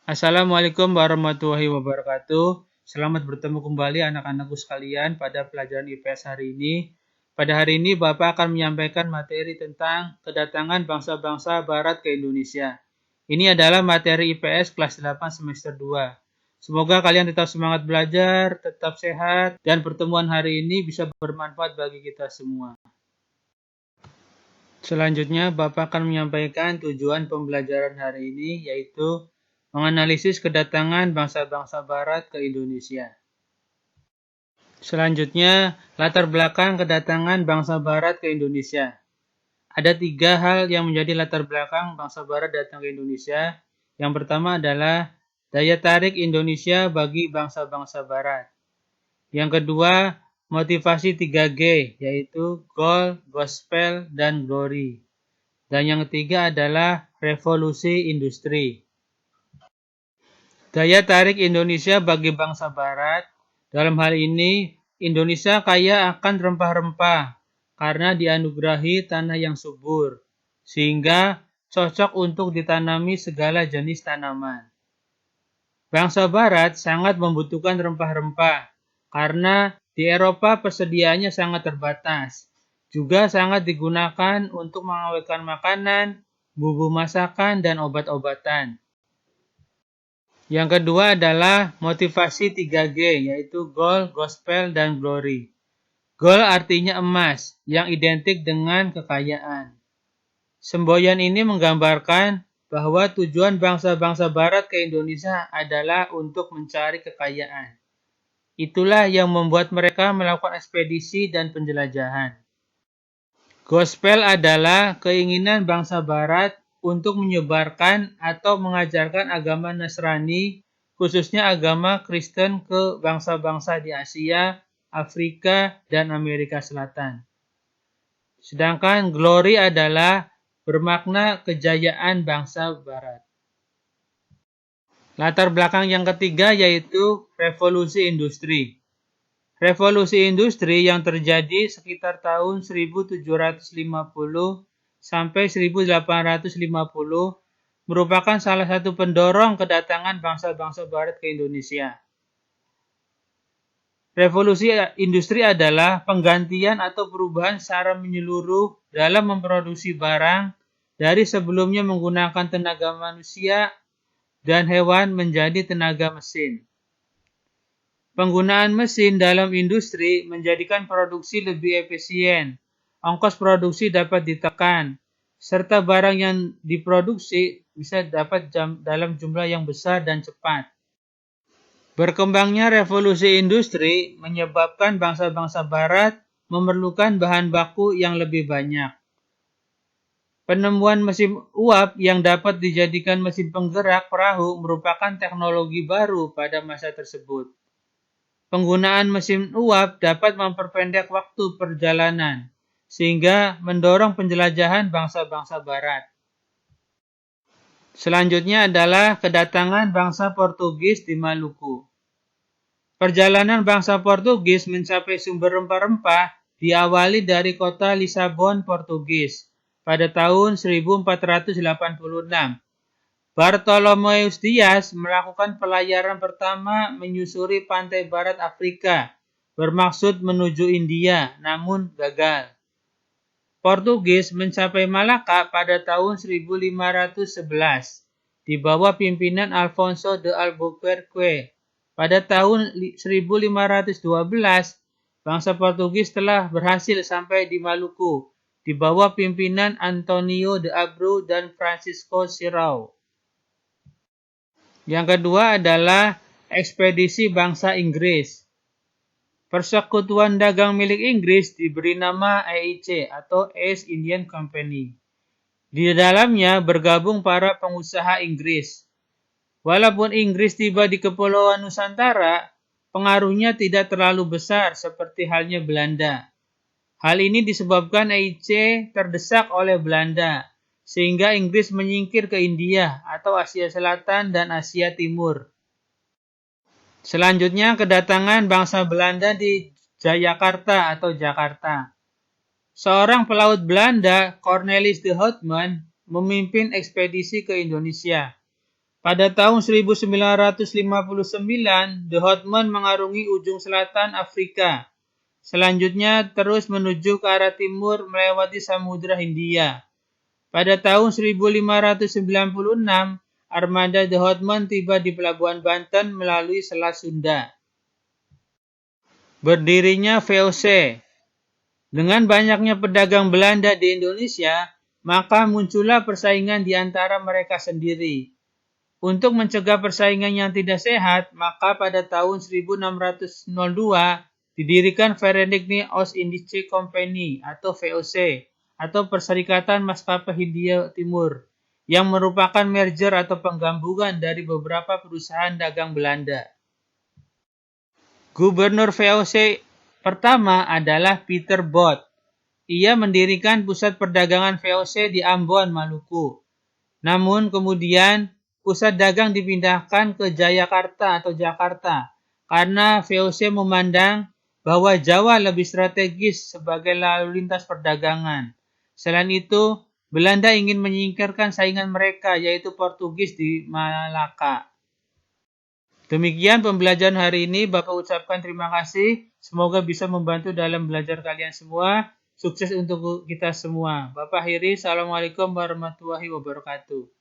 Assalamualaikum warahmatullahi wabarakatuh. Selamat bertemu kembali anak-anakku sekalian pada pelajaran IPS hari ini. Pada hari ini Bapak akan menyampaikan materi tentang kedatangan bangsa-bangsa barat ke Indonesia. Ini adalah materi IPS kelas 8 semester 2. Semoga kalian tetap semangat belajar, tetap sehat, dan pertemuan hari ini bisa bermanfaat bagi kita semua. Selanjutnya, Bapak akan menyampaikan tujuan pembelajaran hari ini, yaitu menganalisis kedatangan bangsa-bangsa barat ke Indonesia. Selanjutnya, latar belakang kedatangan bangsa barat ke Indonesia. Ada 3 hal yang menjadi latar belakang bangsa barat datang ke Indonesia. Yang pertama adalah daya tarik Indonesia bagi bangsa-bangsa barat. Yang kedua, motivasi 3G, yaitu Goal, Gospel, dan Glory. Dan yang ketiga adalah revolusi industri. Daya tarik Indonesia bagi bangsa barat, dalam hal ini Indonesia kaya akan rempah-rempah karena dianugerahi tanah yang subur, sehingga cocok untuk ditanami segala jenis tanaman. Bangsa barat sangat membutuhkan rempah-rempah karena di Eropa persediaannya sangat terbatas. Juga sangat digunakan untuk mengawetkan makanan, bumbu masakan, dan obat-obatan. Yang kedua adalah motivasi 3G, yaitu Goal, Gospel, dan Glory. Goal artinya emas, yang identik dengan kekayaan. Semboyan ini menggambarkan bahwa tujuan bangsa-bangsa barat ke Indonesia adalah untuk mencari kekayaan. Itulah yang membuat mereka melakukan ekspedisi dan penjelajahan. Gospel adalah keinginan bangsa barat untuk menyebarkan atau mengajarkan agama Nasrani, khususnya agama Kristen ke bangsa-bangsa di Asia, Afrika, dan Amerika Selatan. Sedangkan Glory adalah bermakna kejayaan bangsa barat. Latar belakang yang ketiga yaitu revolusi industri. Revolusi industri yang terjadi sekitar tahun 1750 sampai 1850 merupakan salah satu pendorong kedatangan bangsa-bangsa barat ke Indonesia. Revolusi industri adalah penggantian atau perubahan secara menyeluruh dalam memproduksi barang dari sebelumnya menggunakan tenaga manusia dan hewan menjadi tenaga mesin. Penggunaan mesin dalam industri menjadikan produksi lebih efisien, ongkos produksi dapat ditekan, serta barang yang diproduksi bisa dapat dalam jumlah yang besar dan cepat. Berkembangnya revolusi industri menyebabkan bangsa-bangsa barat memerlukan bahan baku yang lebih banyak. Penemuan mesin uap yang dapat dijadikan mesin penggerak perahu merupakan teknologi baru pada masa tersebut. Penggunaan mesin uap dapat memperpendek waktu perjalanan, sehingga mendorong penjelajahan bangsa-bangsa barat. Selanjutnya adalah kedatangan bangsa Portugis di Maluku. Perjalanan bangsa Portugis mencapai sumber rempah-rempah diawali dari kota Lisabon, Portugis, pada tahun 1486. Bartolomeus Dias melakukan pelayaran pertama menyusuri pantai barat Afrika, bermaksud menuju India, namun gagal. Portugis mencapai Malaka pada tahun 1511, di bawah pimpinan Alfonso de Albuquerque. Pada tahun 1512, bangsa Portugis telah berhasil sampai di Maluku, di bawah pimpinan Antonio de Abreu dan Francisco Sirau. Yang kedua adalah ekspedisi bangsa Inggris. Persekutuan dagang milik Inggris diberi nama EIC atau East Indian Company. Di dalamnya bergabung para pengusaha Inggris. Walaupun Inggris tiba di Kepulauan Nusantara, pengaruhnya tidak terlalu besar seperti halnya Belanda. Hal ini disebabkan EIC terdesak oleh Belanda, sehingga Inggris menyingkir ke India atau Asia Selatan dan Asia Timur. Selanjutnya kedatangan bangsa Belanda di Jayakarta atau Jakarta. Seorang pelaut Belanda, Cornelis de Houtman, memimpin ekspedisi ke Indonesia. Pada tahun 1959, The Houtman mengarungi ujung selatan Afrika. Selanjutnya terus menuju ke arah timur melewati Samudra Hindia. Pada tahun 1596, armada The Houtman tiba di Pelabuhan Banten melalui Selat Sunda. Berdirinya VOC. Dengan banyaknya pedagang Belanda di Indonesia, maka muncullah persaingan di antara mereka sendiri. Untuk mencegah persaingan yang tidak sehat, maka pada tahun 1602 didirikan Verenigde Oost-Indische Compagnie atau VOC atau Perserikatan Maskapai Hindia Timur yang merupakan merger atau penggabungan dari beberapa perusahaan dagang Belanda. Gubernur VOC pertama adalah Peter Both. Ia mendirikan pusat perdagangan VOC di Ambon, Maluku. Namun kemudian pusat dagang dipindahkan ke Jayakarta atau Jakarta karena VOC memandang bahwa Jawa lebih strategis sebagai lalu lintas perdagangan. Selain itu, Belanda ingin menyingkirkan saingan mereka yaitu Portugis di Malaka. Demikian pembelajaran hari ini. Bapak ucapkan terima kasih. Semoga bisa membantu dalam belajar kalian semua. Sukses untuk kita semua. Bapak akhiri. Assalamualaikum warahmatullahi wabarakatuh.